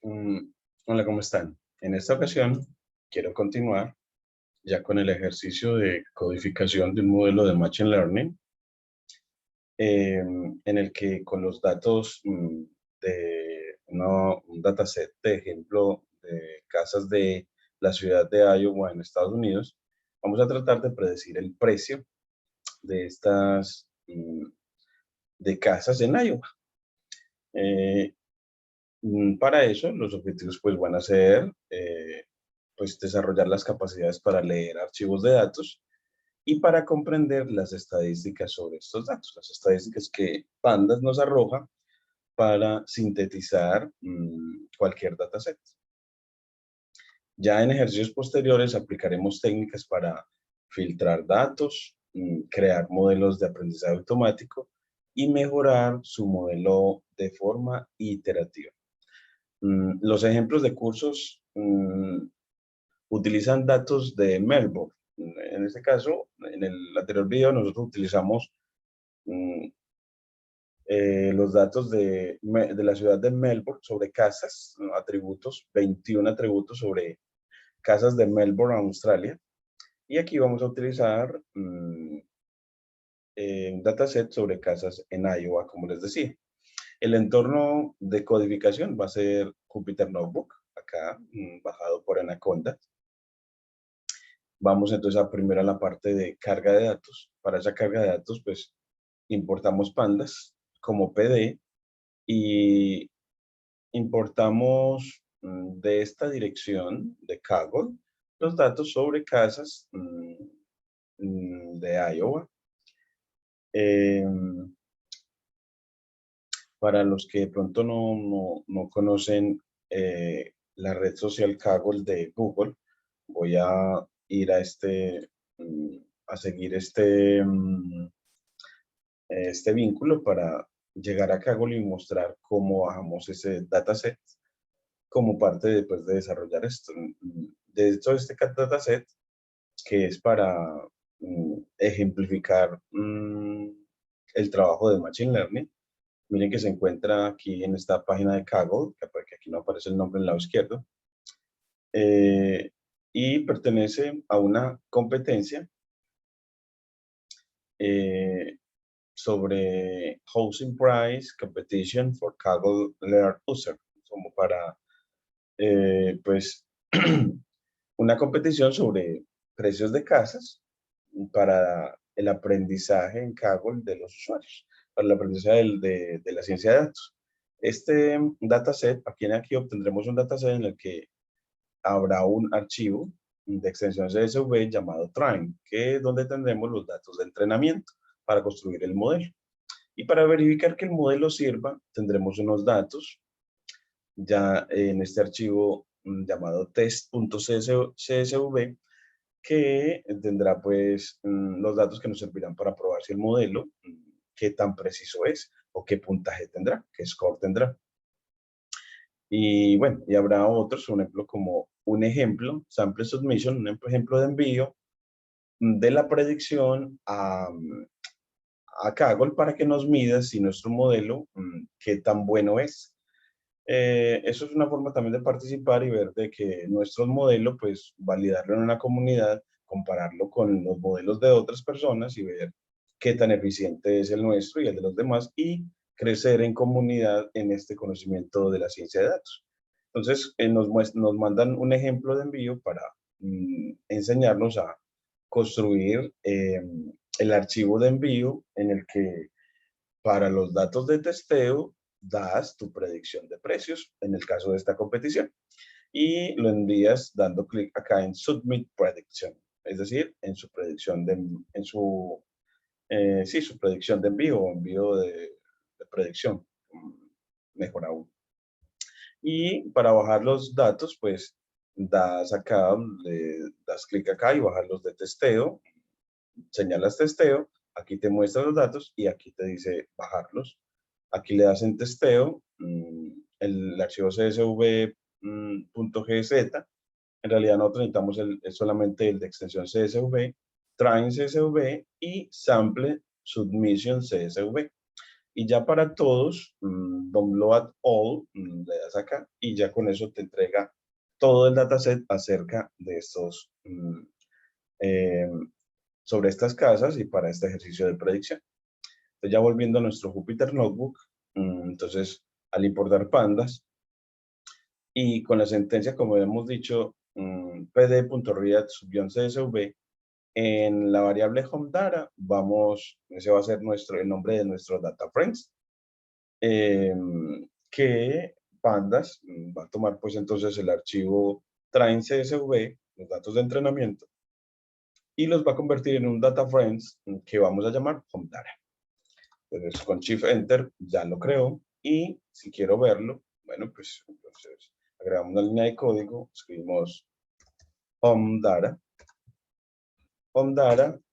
Mm, Hola, ¿cómo están? En esta ocasión quiero continuar ya con el ejercicio de codificación de un modelo de Machine Learning, en el que con los datos de un dataset de ejemplo de casas de la ciudad de Iowa en Estados Unidos, vamos a tratar de predecir el precio de estas de casas en Iowa. Eh, para eso, los objetivos pues van a ser pues desarrollar las capacidades para leer archivos de datos y para comprender las estadísticas sobre estos datos, las estadísticas que Pandas nos arroja para sintetizar cualquier dataset. Ya en ejercicios posteriores aplicaremos técnicas para filtrar datos, crear modelos de aprendizaje automático y mejorar su modelo de forma iterativa. Los ejemplos de cursos utilizan datos de Melbourne. En este caso, en el anterior video, nosotros utilizamos mm, los datos de la ciudad de Melbourne sobre casas, ¿no? Atributos, 21 atributos sobre casas de Melbourne, Australia. Y aquí vamos a utilizar un dataset sobre casas en Iowa, como les decía. El entorno de codificación va a ser Jupyter Notebook, acá bajado por Anaconda. Vamos entonces a primero a la parte de carga de datos. Para esa carga de datos, pues importamos pandas como PD y importamos de esta dirección de Kaggle los datos sobre casas de Iowa. Em, para los que de pronto no conocen la red social Kaggle de Google, voy a ir a a seguir este vínculo para llegar a Kaggle y mostrar cómo bajamos ese dataset como parte después de desarrollar esto. De hecho, este dataset, que es para ejemplificar el trabajo de Machine Learning, miren que se encuentra aquí en esta página de Kaggle, que aquí no aparece el nombre en el lado izquierdo, eh, y pertenece a una competencia eh, sobre Housing Price Competition for Kaggle Learn User, como para, pues, una competición sobre precios de casas para el aprendizaje en Kaggle de los usuarios, para el aprendizaje de la ciencia de datos. Este dataset, aquí obtendremos un dataset en el que habrá un archivo de extensión CSV llamado train, que es donde tendremos los datos de entrenamiento para construir el modelo. Y para verificar que el modelo sirva, tendremos unos datos ya en este archivo llamado test.csv, que tendrá pues los datos que nos servirán para probar si el modelo, qué tan preciso es o qué puntaje tendrá, qué score tendrá. Y bueno, y habrá otros, un ejemplo como un ejemplo, sample submission, un ejemplo de envío de la predicción a Kaggle para que nos mida si nuestro modelo, qué tan bueno es. Eso es una forma también de participar y ver de que nuestro modelo, pues validarlo en una comunidad, compararlo con los modelos de otras personas y ver qué tan eficiente es el nuestro y el de los demás y crecer en comunidad en este conocimiento de la ciencia de datos. Entonces, nos mandan un ejemplo de envío para enseñarnos a construir el archivo de envío en el que para los datos de testeo das tu predicción de precios en el caso de esta competición y lo envías dando clic acá en Submit Prediction, es decir, en su predicción sí, su predicción de envío o envío de predicción, mejor aún. Y para bajar los datos, pues das acá, le das clic acá y bajar los de testeo, señalas testeo, aquí te muestra los datos y aquí te dice bajarlos. Aquí le das en testeo, el archivo csv.gz. En realidad nosotros necesitamos solamente el de extensión CSV, train CSV y sample submission CSV. Y ya para todos, download all, le das acá y ya con eso te entrega todo el dataset acerca de estos, eh, sobre estas casas y para este ejercicio de predicción. Entonces ya volviendo a nuestro Jupyter Notebook, entonces al importar pandas y con la sentencia, como hemos dicho, pd.read_csv, en la variable home data, ese va a ser el nombre de nuestro data frames, que pandas va a tomar pues entonces el archivo train CSV, los datos de entrenamiento, y los va a convertir en un data frames que vamos a llamar home data. Entonces con Shift Enter ya lo creo y si quiero verlo, bueno pues entonces agregamos una línea de código, escribimos home data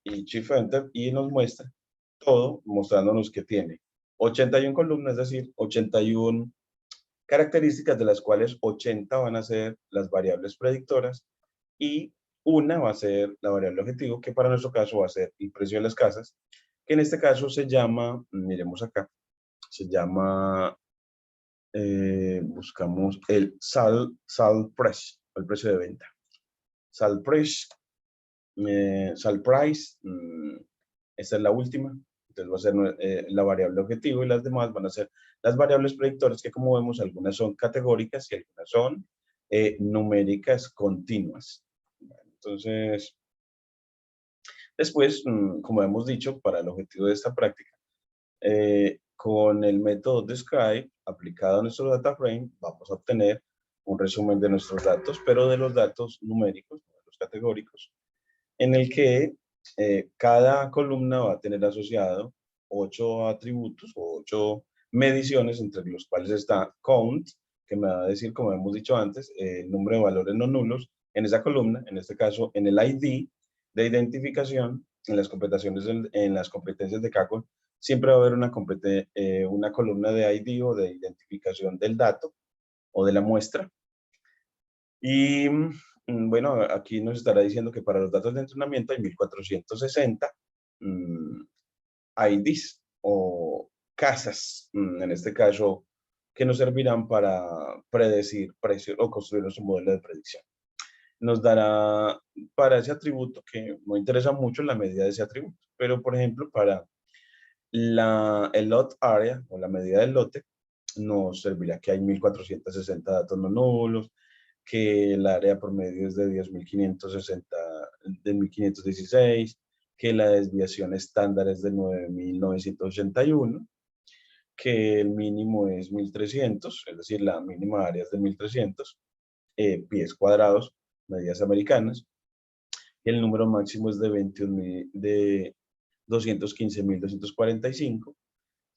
y Shift Enter y nos muestra todo mostrándonos que tiene 81 columnas, es decir, 81 características de las cuales 80 van a ser las variables predictoras y una va a ser la variable objetivo, que para nuestro caso va a ser el precio de las casas, que en este caso se llama, miremos acá, se llama, buscamos el sal price, el precio de venta. Sal price, esta es la última, entonces va a ser la variable objetivo y las demás van a ser las variables predictoras que como vemos algunas son categóricas y algunas son numéricas continuas. Entonces, después, como hemos dicho, para el objetivo de esta práctica, con el método describe aplicado a nuestro data frame, vamos a obtener un resumen de nuestros datos, pero de los datos numéricos, de los categóricos, en el que cada columna va a tener asociado 8 atributos o 8 mediciones, entre los cuales está count, que me va a decir, como hemos dicho antes, el número de valores no nulos en esa columna, en este caso en el ID de identificación, en las competencias de Kaggle, siempre va a haber una columna de ID o de identificación del dato o de la muestra. Y bueno, aquí nos estará diciendo que para los datos de entrenamiento hay 1460 IDs o casas, en este caso, que nos servirán para predecir precios o construir nuestro modelo de predicción. Nos dará para ese atributo, que no interesa mucho la medida de ese atributo, pero por ejemplo, para el lot area o la medida del lote, nos servirá que hay 1460 datos no nulos, que el área promedio es de 10.560, de 1.516, que la desviación estándar es de 9.981, que el mínimo es 1.300, es decir, la mínima área es de 1.300 pies cuadrados, medidas americanas, y el número máximo es de 215.245,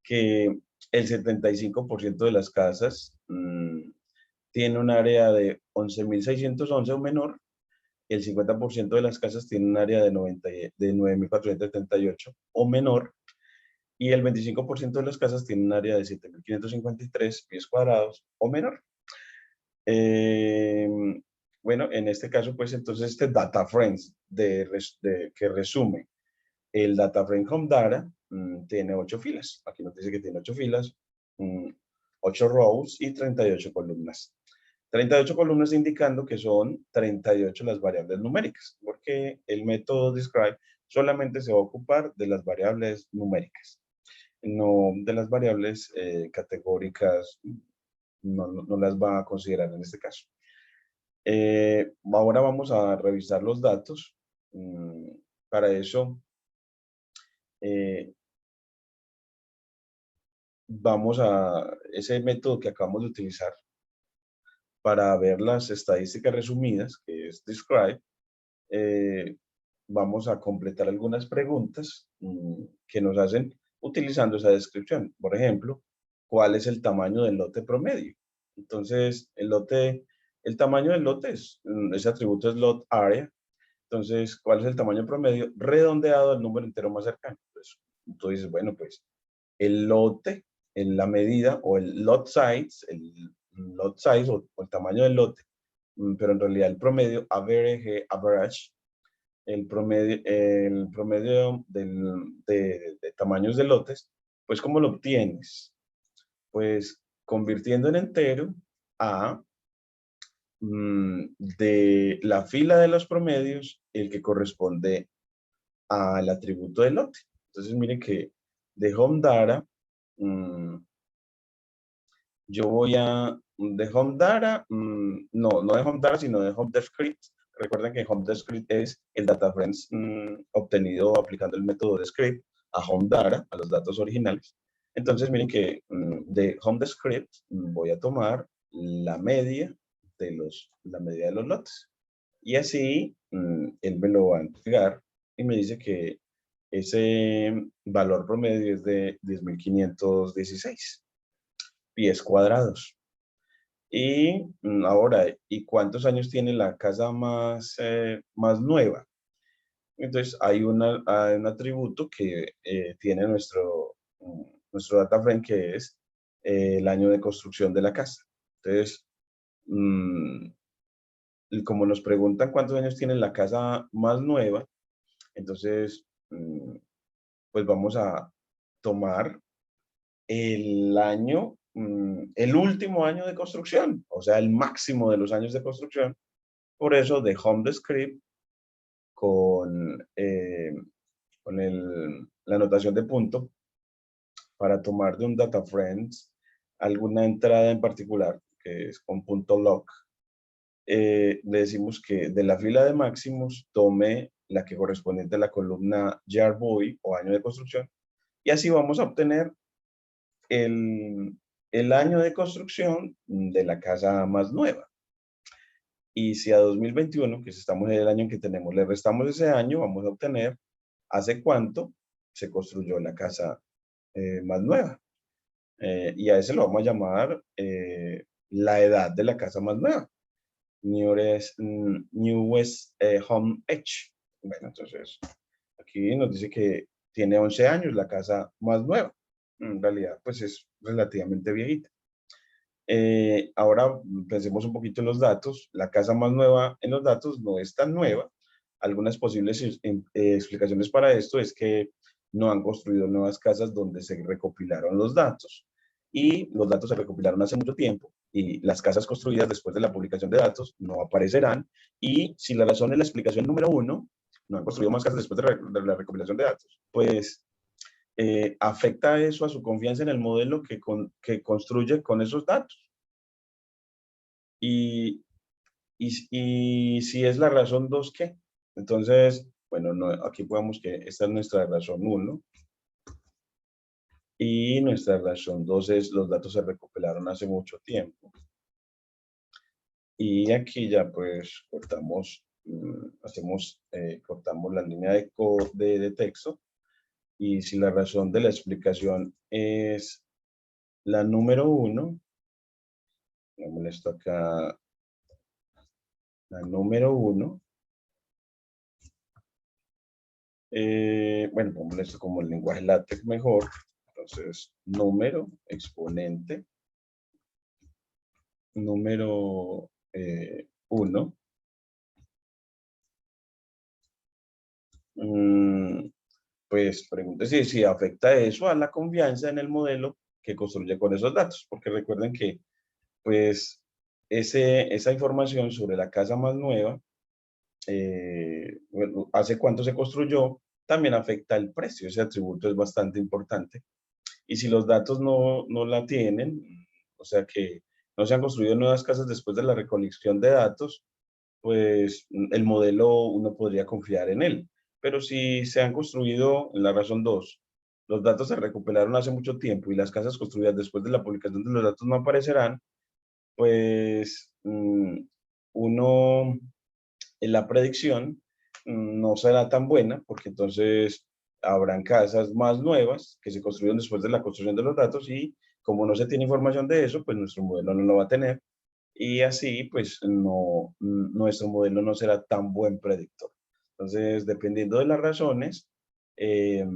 que el 75% de las casas tiene un área de 11.611 o menor, el 50% de las casas tiene un área de 9.478 o menor, y el 25% de las casas tienen un área de 7.553 pies cuadrados o menor. Bueno, en este caso, pues entonces este data frames que resume el data frame home data tiene 8 filas. Aquí nos dice que tiene 8 filas, 8 rows y 38 columnas. 38 columnas indicando que son 38 las variables numéricas, porque el método describe solamente se va a ocupar de las variables numéricas, no de las variables categóricas, no las va a considerar en este caso. Ahora vamos a revisar los datos. Para eso, vamos a ese método que acabamos de utilizar para ver las estadísticas resumidas, que es describe. Vamos a completar algunas preguntas que nos hacen utilizando esa descripción. Por ejemplo, ¿cuál es el tamaño del lote promedio? Entonces, el tamaño del lote ese atributo es lot area. Entonces, ¿cuál es el tamaño promedio? Redondeado al número entero más cercano. Pues, tú dices, bueno, pues el lote, en la medida, o el lot size o el tamaño del lote, pero en realidad el promedio, average, el promedio de tamaños de lotes, Pues, ¿cómo lo obtienes? Pues, convirtiendo en entero a de la fila de los promedios, el que corresponde al atributo del lote. Entonces, miren que de home data, mm, yo voy a, de home data, no de home data, sino de home descript. Recuerden que home descript es el data frames obtenido aplicando el método de script a home data, a los datos originales. Entonces, miren que de home descript voy a tomar la media la media de los lotes. Y así, él me lo va a entregar y me dice que ese valor promedio es de 10.516 pies cuadrados. Y ahora, ¿y cuántos años tiene la casa más nueva? Entonces, hay un atributo que tiene nuestro data frame, que es el año de construcción de la casa. Entonces, mm, y como nos preguntan cuántos años tiene la casa más nueva, entonces, pues vamos a tomar el último año de construcción, o sea, el máximo de los años de construcción. Por eso, de home descript con, la anotación de punto para tomar de un data frames alguna entrada en particular, que es con punto log. Le decimos que de la fila de máximos tome la que correspondiente a la columna year boy o año de construcción, y así vamos a obtener el, el año de construcción de la casa más nueva. Y si a 2021, que estamos en el año en que tenemos, le restamos ese año, vamos a obtener hace cuánto se construyó la casa más nueva. Y a ese lo vamos a llamar la edad de la casa más nueva. Newest Home Age. Bueno, entonces, aquí nos dice que tiene 11 años la casa más nueva. En realidad, pues es relativamente viejita. Ahora pensemos un poquito en los datos. La casa más nueva en los datos no es tan nueva. Algunas posibles explicaciones para esto es que no han construido nuevas casas donde se recopilaron los datos. Y los datos se recopilaron hace mucho tiempo y las casas construidas después de la publicación de datos no aparecerán. Y si la razón es la explicación número 1, no han construido más casas después de la recopilación de datos, pues afecta eso a su confianza en el modelo que construye con esos datos. Y, y si es la razón 2, ¿qué? Entonces, bueno, no, aquí podemos que esta es nuestra razón 1. Y nuestra razón 2 es los datos se recopilaron hace mucho tiempo. Y aquí ya pues cortamos, cortamos la línea de texto. Y si la razón de la explicación es la número 1, me esto acá, la número 1, bueno, pongo esto como el lenguaje LaTeX mejor. Entonces, número, exponente, número 1. Pues pregúntese si afecta eso a la confianza en el modelo que construye con esos datos, porque recuerden que pues esa información sobre la casa más nueva, bueno, hace cuánto se construyó, también afecta el precio. Ese atributo es bastante importante. Y si los datos no la tienen, o sea que no se han construido nuevas casas después de la recolección de datos, pues el modelo uno podría confiar en él. Pero si se han construido, en la razón 2, los datos se recuperaron hace mucho tiempo y las casas construidas después de la publicación de los datos no aparecerán, pues uno en la predicción no será tan buena, porque entonces habrán casas más nuevas que se construyeron después de la construcción de los datos, y como no se tiene información de eso, pues nuestro modelo no lo va a tener, y así pues nuestro modelo no será tan buen predictor. Entonces, dependiendo de las razones, eh,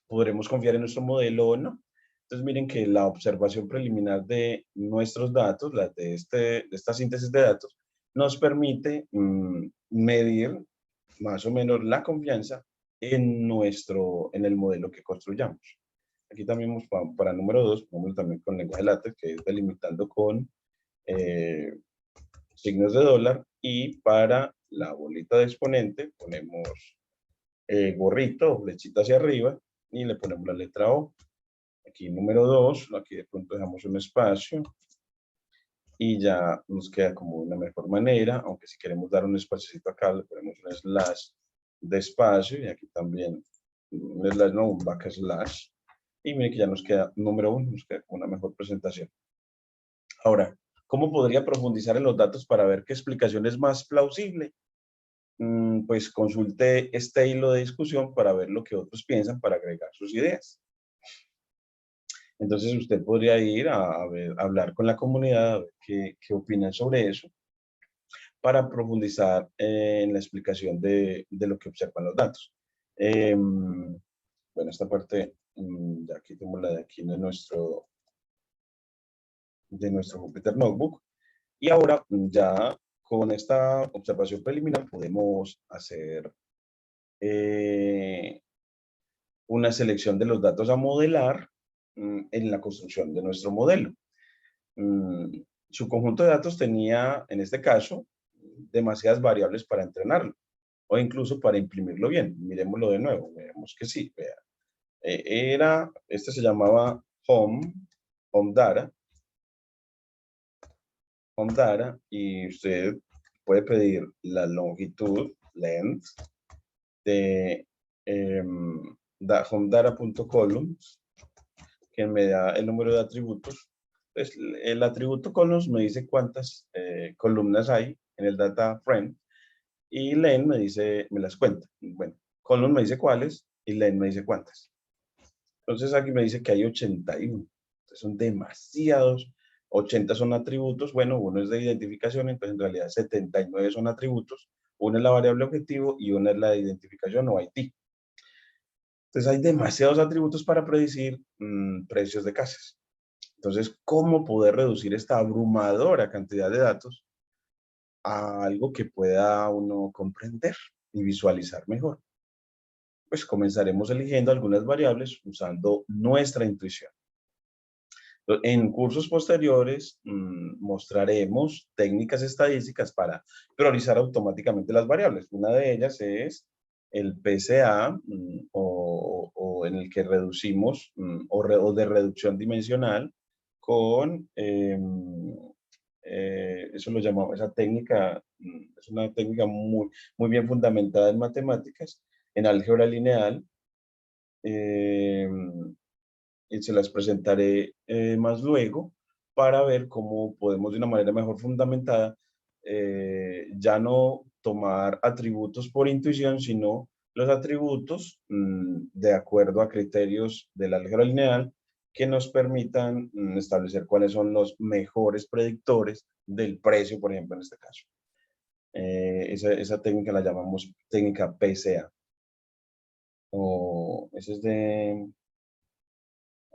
podremos confiar en nuestro modelo o no. Entonces, miren que la observación preliminar de nuestros datos, de esta síntesis de datos, nos permite medir más o menos la confianza en el modelo que construyamos. Aquí también para el número 2, ponemos también con lenguaje LaTeX, que es delimitando con signos de dólar. Y para la bolita de exponente ponemos gorrito, flechita hacia arriba, y le ponemos la letra O. Aquí número 2, aquí de pronto dejamos un espacio. Y ya nos queda como una mejor manera, aunque si queremos dar un espacito acá, le ponemos un slash de espacio, y aquí también un slash, no, un backslash. Y miren que ya nos queda número 1, nos queda como una mejor presentación. Ahora, ¿cómo podría profundizar en los datos para ver qué explicación es más plausible? Pues consulte este hilo de discusión para ver lo que otros piensan para agregar sus ideas. Entonces usted podría ir a hablar con la comunidad, a ver qué opinan sobre eso, para profundizar en la explicación de lo que observan los datos. Bueno, esta parte, ya quitemos la de aquí de nuestro Jupyter Notebook. Y ahora ya con esta observación preliminar podemos hacer una selección de los datos a modelar en la construcción de nuestro modelo. Su conjunto de datos tenía, en este caso, demasiadas variables para entrenarlo, o incluso para imprimirlo bien. Miremoslo de nuevo, veamos que sí. Vea. Este se llamaba Home Data, y usted puede pedir la longitud, length, de homedata.columns, que me da el número de atributos. Pues el atributo columns me dice cuántas columnas hay en el data frame, y len me las cuenta. Bueno, column me dice cuáles y len me dice cuántas. Entonces aquí me dice que hay 81. Entonces son demasiados. 80 son atributos. Bueno, uno es de identificación, entonces en realidad 79 son atributos. Una es la variable objetivo y una es la de identificación o IT. Entonces hay demasiados atributos para predecir precios de casas. Entonces, ¿cómo poder reducir esta abrumadora cantidad de datos a algo que pueda uno comprender y visualizar mejor? Pues comenzaremos eligiendo algunas variables usando nuestra intuición. En cursos posteriores mostraremos técnicas estadísticas para priorizar automáticamente las variables. Una de ellas es el PCA, o en el que reducimos, o de reducción dimensional, con, eso lo llamamos, esa técnica, es una técnica muy bien fundamentada en matemáticas, en álgebra lineal, y se las presentaré más luego, para ver cómo podemos de una manera mejor fundamentada ya no tomar atributos por intuición, sino los atributos de acuerdo a criterios del álgebra lineal que nos permitan establecer cuáles son los mejores predictores del precio, por ejemplo, en este caso. Esa técnica la llamamos técnica PCA. Ese es de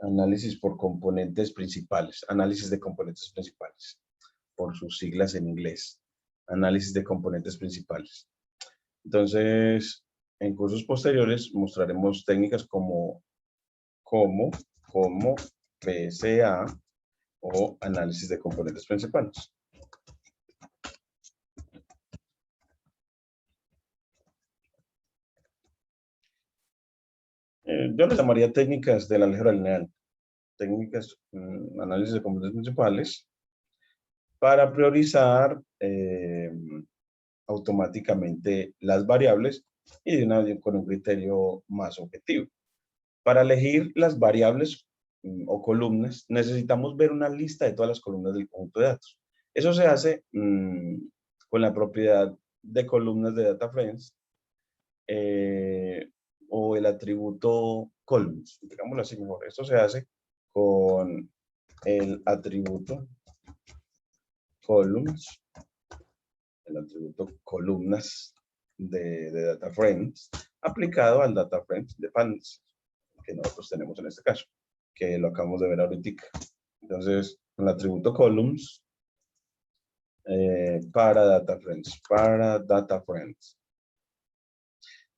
análisis por componentes principales, análisis de componentes principales, por sus siglas en inglés, análisis de componentes principales. Entonces, en cursos posteriores mostraremos técnicas como PSA o análisis de componentes principales. Yo les llamaría técnicas del álgebra lineal, técnicas, análisis de componentes principales, para priorizar automáticamente las variables y con un criterio más objetivo. Para elegir las variables o columnas, necesitamos ver una lista de todas las columnas del conjunto de datos. Eso se hace con la propiedad de columnas de data frames, o el atributo columns, digámoslo así mejor. Esto se hace con el atributo columns, el atributo columnas de data frames, aplicado al data frames de panels que nosotros tenemos en este caso, que lo acabamos de ver ahorita. Entonces, el atributo columns para data frames.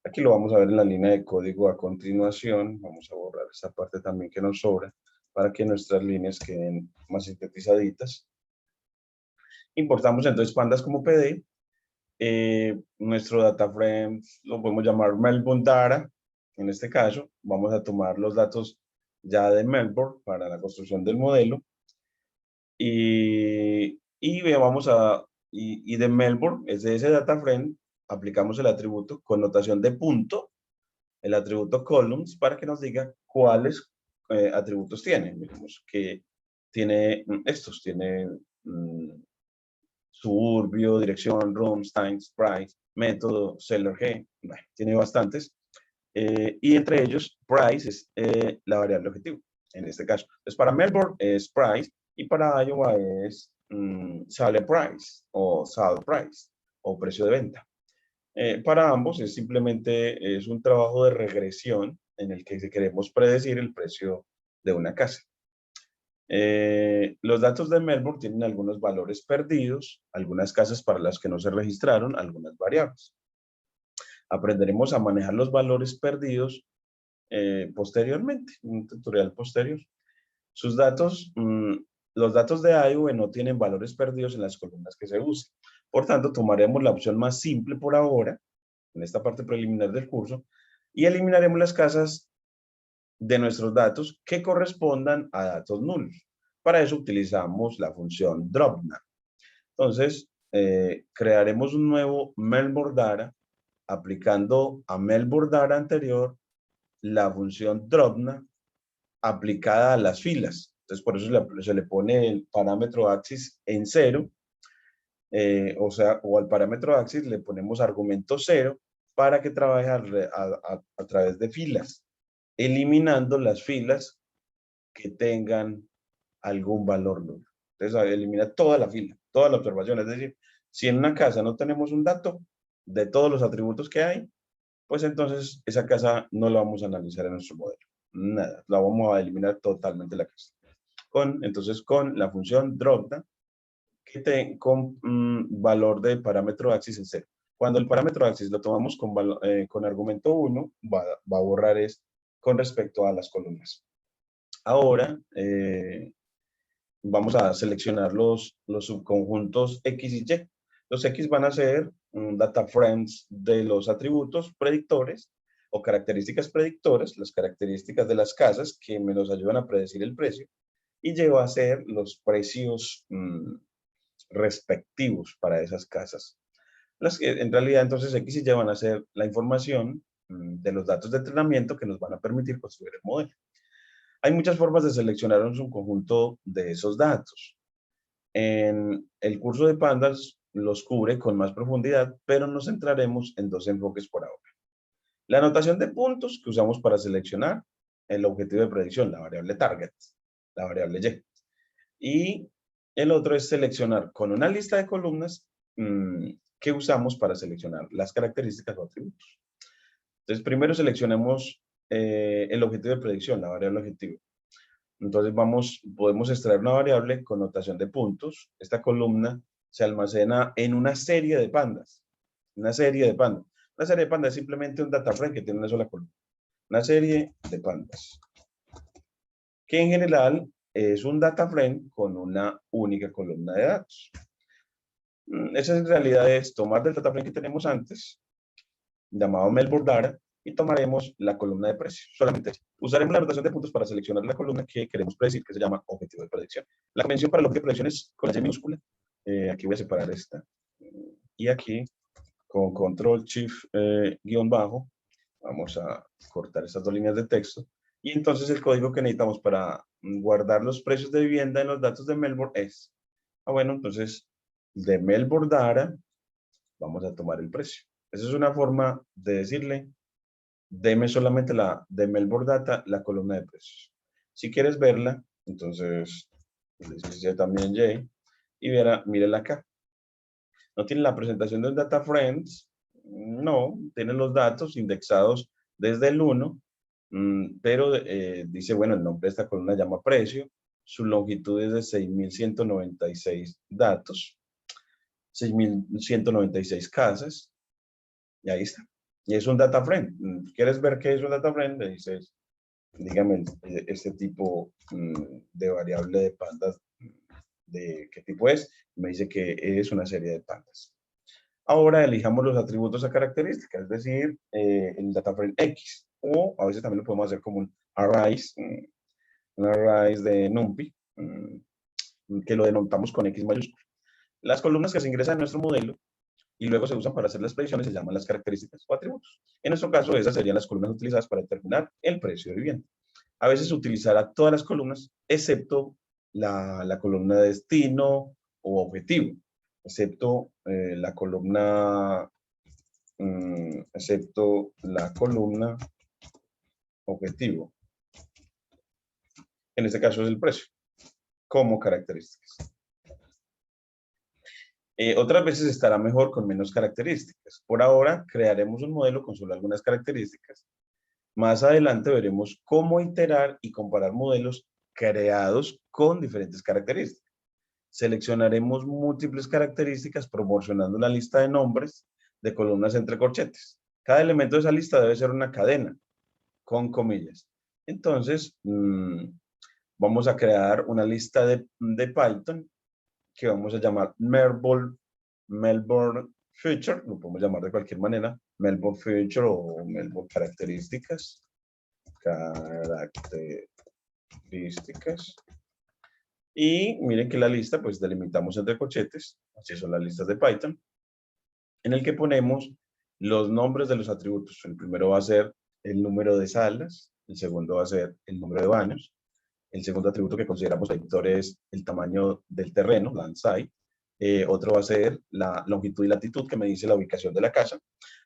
Aquí lo vamos a ver en la línea de código a continuación. Vamos a borrar esa parte también que nos sobra para que nuestras líneas queden más sintetizaditas. Importamos entonces pandas como PD. Nuestro data frame lo podemos llamar Melbourne Data. En este caso, vamos a tomar los datos ya de Melbourne para la construcción del modelo. Y de Melbourne, es de ese data frame, aplicamos el atributo con notación de punto, el atributo columns, para que nos diga cuáles atributos tiene. Digamos que tiene estos, tiene suburbio, dirección, rooms, times, price, método, seller G, bueno, tiene bastantes. Y entre ellos, price es la variable objetivo, en este caso. Entonces, para Melbourne es price y para Iowa es sale price o sale price o precio de venta. Para ambos es simplemente es un trabajo de regresión en el que queremos predecir el precio de una casa. Los datos de Melbourne tienen algunos valores perdidos, algunas casas para las que no se registraron, algunas variables. Aprenderemos a manejar los valores perdidos posteriormente, un tutorial posterior. Sus datos, los datos de Iowa no tienen valores perdidos en las columnas que se usan. Por tanto, tomaremos la opción más simple por ahora, en esta parte preliminar del curso, y eliminaremos las casas de nuestros datos que correspondan a datos nulos. Para eso utilizamos la función dropNav. Entonces, crearemos un nuevo Melbourne Data aplicando a Melbourne Data anterior la función dropNav aplicada a las filas. Entonces, por eso se le pone el parámetro axis en 0, o al parámetro axis le ponemos argumento 0 para que trabaje a través de filas, eliminando las filas que tengan algún valor nulo. Entonces, elimina toda la fila, toda la observación. Es decir, si en una casa no tenemos un dato de todos los atributos que hay, pues entonces esa casa no la vamos a analizar en nuestro modelo. Nada, la vamos a eliminar totalmente la casa. Entonces, con la función dropNav, con valor de parámetro axis en 0. Cuando el parámetro axis lo tomamos con argumento 1, va a borrar es con respecto a las columnas. Ahora, vamos a seleccionar los subconjuntos X y Y. Los X van a ser data frames de los atributos predictores o características predictoras, las características de las casas que me nos ayudan a predecir el precio, y Y va a ser los precios respectivos para esas casas. Las que en realidad entonces X y Y van a ser la información de los datos de entrenamiento que nos van a permitir construir el modelo. Hay muchas formas de seleccionar un subconjunto de esos datos. En el curso de Pandas los cubre con más profundidad, pero nos centraremos en dos enfoques por ahora. La anotación de puntos que usamos para seleccionar el objetivo de predicción, la variable target, la variable Y. Y el otro es seleccionar con una lista de columnas que usamos para seleccionar las características o atributos. Entonces, primero seleccionemos el objetivo de predicción, la variable objetivo. Entonces podemos extraer una variable con notación de puntos. Esta columna se almacena en una serie de pandas. Una serie de pandas. Una serie de pandas es simplemente un data frame que tiene una sola columna. Una serie de pandas. Que en general es un data frame con una única columna de datos. Esa en realidad es tomar del data frame que tenemos antes, llamado Melbourne Data, y tomaremos la columna de precio. Solamente usaremos la notación de puntos para seleccionar la columna que queremos predecir, que se llama objetivo de predicción. La convención para el objetivo de predicción es con la Y minúscula. Aquí voy a separar esta. Y aquí, con control shift guión bajo, vamos a cortar estas dos líneas de texto. Y entonces el código que necesitamos para guardar los precios de vivienda en los datos de Melbourne es, bueno, entonces de Melbourne Data vamos a tomar el precio. Esa es una forma de decirle, deme solamente de Melbourne Data, la columna de precios. Si quieres verla, entonces le dice también Y y mírela acá. No tiene la presentación de un data frames, no, tiene los datos indexados desde el 1, pero dice, bueno, el nombre de esta columna llama precio, su longitud es de 6.196 datos, 6.196 casas, y ahí está. Y es un data frame. ¿Quieres ver qué es un data frame? Le dices, dígame este tipo de variable de pandas, de qué tipo es. Me dice que es una serie de pandas. Ahora elijamos los atributos a características, es decir, el data frame X. O a veces también lo podemos hacer como un arrays de NumPy, que lo denotamos con X mayúscula. Las columnas que se ingresan en nuestro modelo y luego se usan para hacer las predicciones se llaman las características o atributos. En nuestro caso, esas serían las columnas utilizadas para determinar el precio de vivienda. A veces se utilizará todas las columnas, excepto la columna de destino o objetivo, excepto la columna objetivo. En este caso es el precio, como características. Otras veces estará mejor con menos características. Por ahora, crearemos un modelo con solo algunas características. Más adelante veremos cómo iterar y comparar modelos creados con diferentes características. Seleccionaremos múltiples características proporcionando una lista de nombres de columnas entre corchetes. Cada elemento de esa lista debe ser una cadena con comillas. Entonces, vamos a crear una lista de Python que vamos a llamar Melbourne Feature, lo podemos llamar de cualquier manera, Melbourne Feature o Melbourne Características. Y miren que la lista, pues delimitamos entre corchetes, así son las listas de Python, en el que ponemos los nombres de los atributos. El primero va a ser el número de salas, el segundo va a ser el número de baños, el segundo atributo que consideramos predictor es el tamaño del terreno, land site. Otro va a ser la longitud y latitud, que me dice la ubicación de la casa.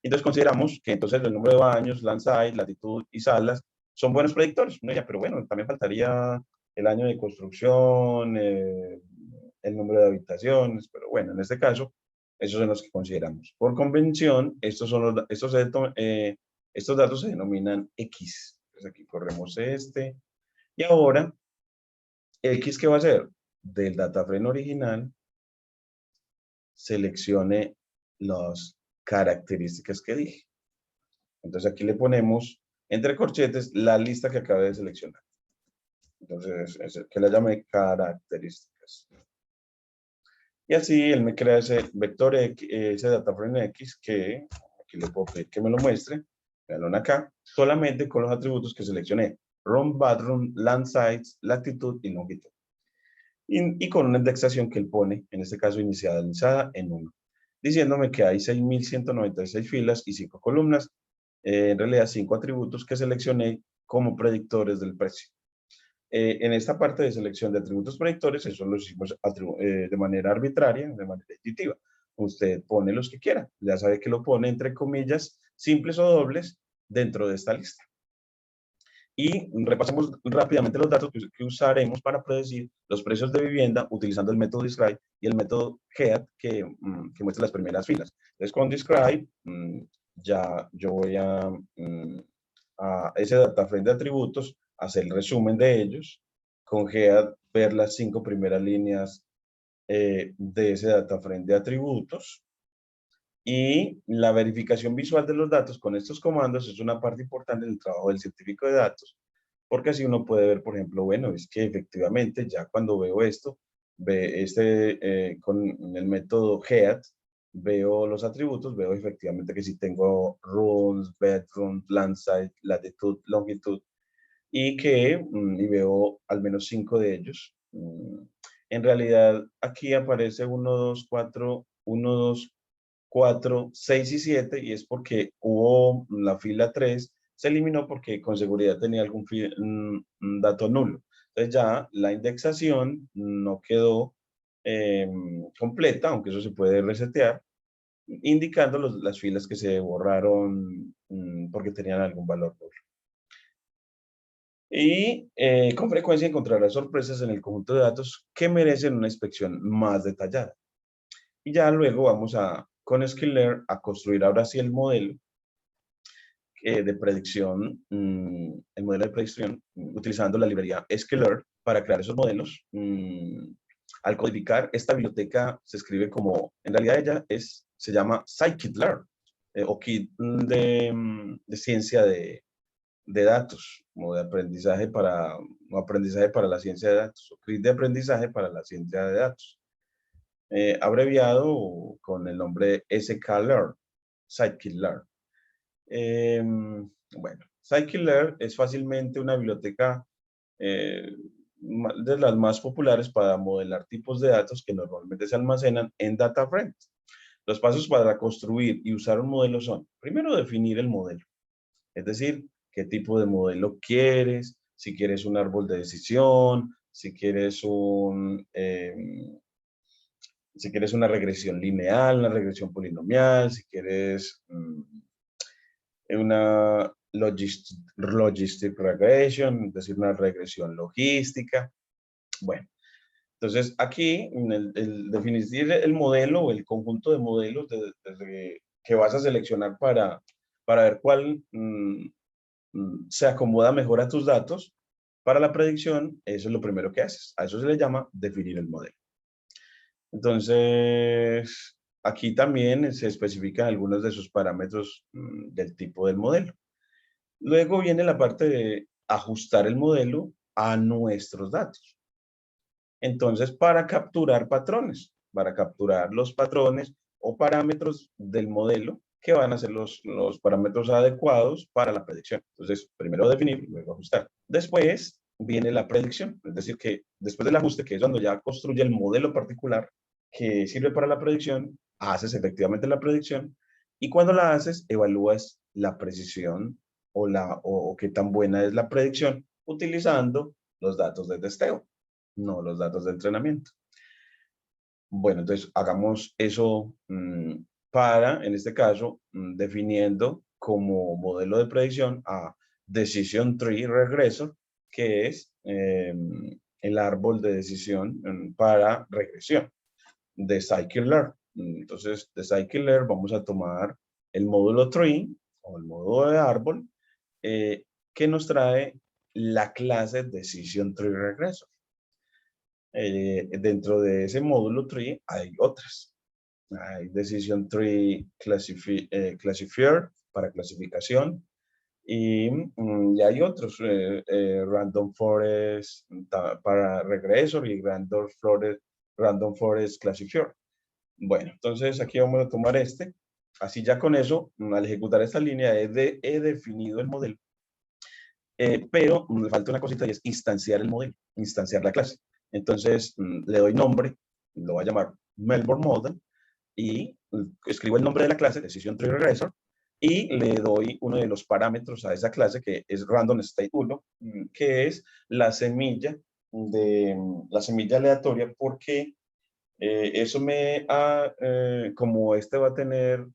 Entonces consideramos que entonces el número de baños, land site, latitud y salas son buenos predictores. No, ya, pero bueno, también faltaría el año de construcción, el número de habitaciones, pero bueno, en este caso, esos son los que consideramos. Por convención, estos datos se denominan X. Entonces aquí corremos este. Y ahora, X, ¿qué va a hacer? Del data frame original, seleccione las características que dije. Entonces aquí le ponemos entre corchetes la lista que acabé de seleccionar. Entonces, que la llame características. Y así él me crea ese vector X, ese data frame X, que aquí le puedo pedir que me lo muestre. Veanlo acá, solamente con los atributos que seleccioné. Room, bathroom, land size, latitud y longitud. Y con una indexación que él pone, en este caso inicializada en 1, diciéndome que hay 6.196 filas y 5 columnas, en realidad 5 atributos que seleccioné como predictores del precio. En esta parte de selección de atributos predictores, eso lo hicimos de manera arbitraria, de manera intuitiva. Usted pone los que quiera, ya sabe que lo pone entre comillas, simples o dobles, dentro de esta lista. Y repasemos rápidamente los datos que usaremos para predecir los precios de vivienda utilizando el método describe y el método head que muestra las primeras filas. Entonces con describe ya yo voy a ese data frame de atributos, hacer el resumen de ellos, con head ver las 5 primeras líneas de ese data frame de atributos. Y la verificación visual de los datos con estos comandos es una parte importante del trabajo del científico de datos, porque así uno puede ver, por ejemplo, bueno, es que efectivamente ya cuando veo esto, con el método head, veo los atributos, veo efectivamente que si tengo rooms, bedrooms, land site, latitud, longitud, y y veo al menos 5 de ellos. En realidad, aquí aparece 1, 2, 4, 1, 2, 4, 6 y 7, y es porque hubo la fila 3, se eliminó porque con seguridad tenía algún dato nulo. Entonces ya la indexación no quedó completa, aunque eso se puede resetear, indicando las filas que se borraron porque tenían algún valor nulo. Y con frecuencia encontrarás sorpresas en el conjunto de datos que merecen una inspección más detallada. Y ya luego vamos con Sklearn a construir ahora sí el modelo de predicción, el modelo de predicción, utilizando la librería Sklearn para crear esos modelos. Al codificar, esta biblioteca se escribe como, en realidad ella se llama scikit-learn. o kit de ciencia de datos, como de aprendizaje para, o aprendizaje para la ciencia de datos, o kit de aprendizaje para la ciencia de datos, abreviado con el nombre sklearn, scikit-learn. Bueno, scikit-learn es fácilmente una biblioteca de las más populares para modelar tipos de datos que normalmente se almacenan en DataFrame. Los pasos para construir y usar un modelo son, primero, definir el modelo. Es decir, qué tipo de modelo quieres, si quieres un árbol de decisión, si quieres si quieres una regresión lineal, una regresión polinomial, si quieres una logistic regression, es decir, una regresión logística. Bueno, entonces aquí el definir el modelo o el conjunto de modelos que vas a seleccionar para ver cuál se acomoda mejor a tus datos para la predicción, eso es lo primero que haces. A eso se le llama definir el modelo. Entonces, aquí también se especifican algunos de sus parámetros del tipo del modelo. Luego viene la parte de ajustar el modelo a nuestros datos. Entonces, para capturar patrones, para capturar los patrones o parámetros del modelo que van a ser los parámetros adecuados para la predicción. Entonces, primero definir y luego ajustar. Después viene la predicción, es decir, que después del ajuste, que es cuando ya construye el modelo particular que sirve para la predicción, haces efectivamente la predicción y cuando la haces, evalúas la precisión o qué tan buena es la predicción utilizando los datos de testeo, no los datos de entrenamiento. Bueno, entonces hagamos eso en este caso, definiendo como modelo de predicción a Decision Tree Regressor, que es el árbol de decisión para regresión de Scikit-learn. Entonces, de Scikit-learn vamos a tomar el módulo tree o el módulo de árbol que nos trae la clase Decision Tree Regressor. Dentro de ese módulo tree hay otras. Hay Decision Tree Classifier para clasificación y hay otros, Random Forest para regresor y Random Forest Classifier. Bueno, entonces aquí vamos a tomar este. Así ya con eso, al ejecutar esta línea, he definido el modelo. Pero me falta una cosita y es instanciar el modelo, instanciar la clase. Entonces le doy nombre, lo voy a llamar Melbourne Model y escribo el nombre de la clase, Decision Tree Regressor, y le doy uno de los parámetros a esa clase que es Random State 1, que es la semilla la semilla aleatoria porque eso como este va a tener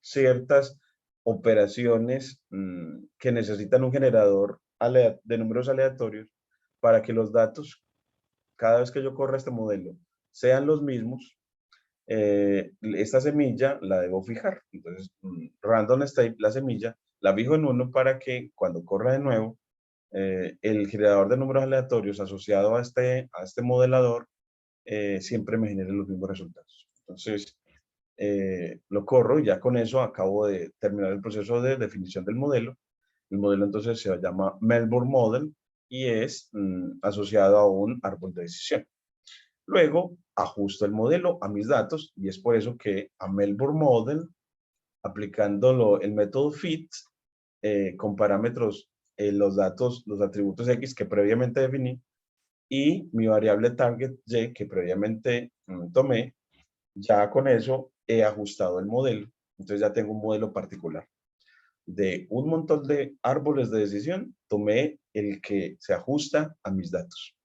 ciertas operaciones que necesitan un generador de números aleatorios para que los datos, cada vez que yo corra este modelo, sean los mismos, esta semilla la debo fijar. Entonces, random state, la semilla, la fijo en 1 para que cuando corra de nuevo, el generador de números aleatorios asociado a este modelador siempre me genere los mismos resultados. Entonces, lo corro y ya con eso acabo de terminar el proceso de definición del modelo. El modelo entonces se llama Melbourne Model y es asociado a un árbol de decisión. Luego, ajusto el modelo a mis datos y es por eso que a Melbourne Model, aplicando el método fit, con parámetros, los datos, los atributos X que previamente definí y mi variable target Y que previamente tomé, ya con eso he ajustado el modelo. Entonces ya tengo un modelo particular. De un montón de árboles de decisión, tomé el que se ajusta a mis datos.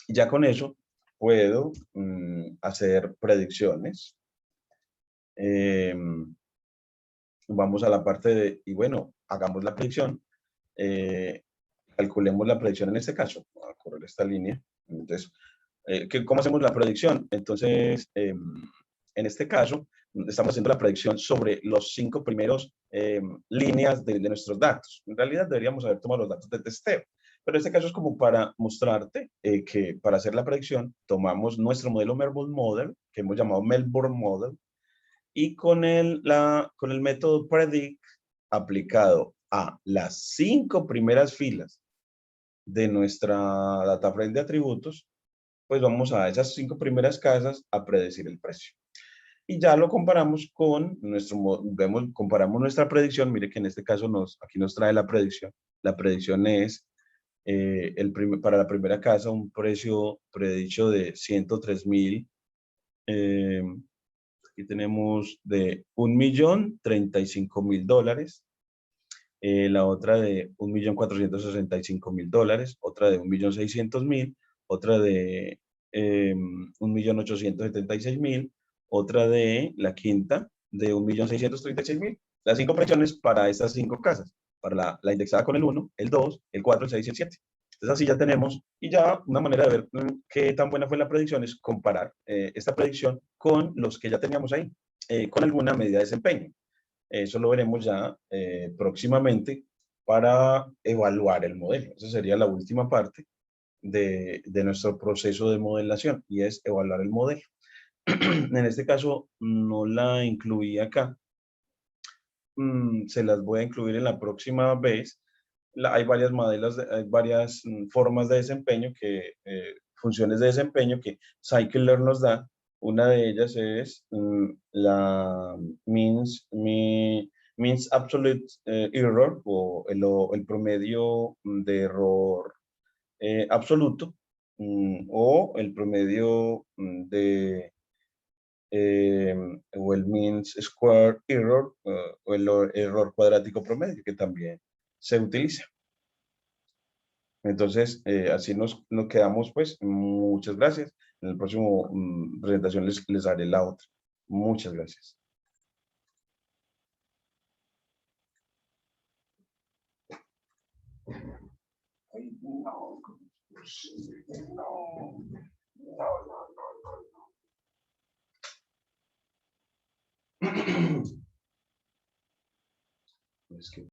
Y ya con eso puedo hacer predicciones. Vamos a la parte de, y bueno, hagamos la predicción. Calculemos la predicción en este caso. Voy a correr esta línea. Entonces, ¿cómo hacemos la predicción? Entonces, en este caso, estamos haciendo la predicción sobre los 5 primeros líneas de nuestros datos. En realidad deberíamos haber tomado los datos de testeo, pero en este caso es como para mostrarte que para hacer la predicción tomamos nuestro modelo Melbourne Model, que hemos llamado Melbourne Model, Y con el método predict aplicado a las 5 primeras filas de nuestra data frame de atributos, pues vamos a esas 5 primeras casas a predecir el precio. Y ya lo comparamos con comparamos nuestra predicción. Mire que en este caso aquí nos trae la predicción. La predicción es para la primera casa un precio predicho de 103.000. Aquí tenemos de $1.035.000. La otra de $1.465.000, otra de 1.600.000, otra de 1.876.000, otra de la quinta de 1.636.000. Las 5 presiones para estas 5 casas, para la indexada con el 1, el 2, el 4, el 6 y el 7. Entonces así ya tenemos, y ya una manera de ver qué tan buena fue la predicción es comparar esta predicción con los que ya teníamos ahí, con alguna medida de desempeño. Eso lo veremos ya próximamente para evaluar el modelo. Esa sería la última parte de nuestro proceso de modelación, y es evaluar el modelo. En este caso no la incluí acá. Se las voy a incluir en la próxima vez. Hay varias modelos, hay varias formas de desempeño, funciones de desempeño que Scikit-Learn nos da. Una de ellas es la means absolute error, o el promedio de error absoluto, o el promedio o el mean square error, o el error cuadrático promedio, que también se utiliza. Entonces, así nos quedamos, pues. Muchas gracias. En el próximo presentación les haré la otra. Muchas gracias. Ay, no, no. Es que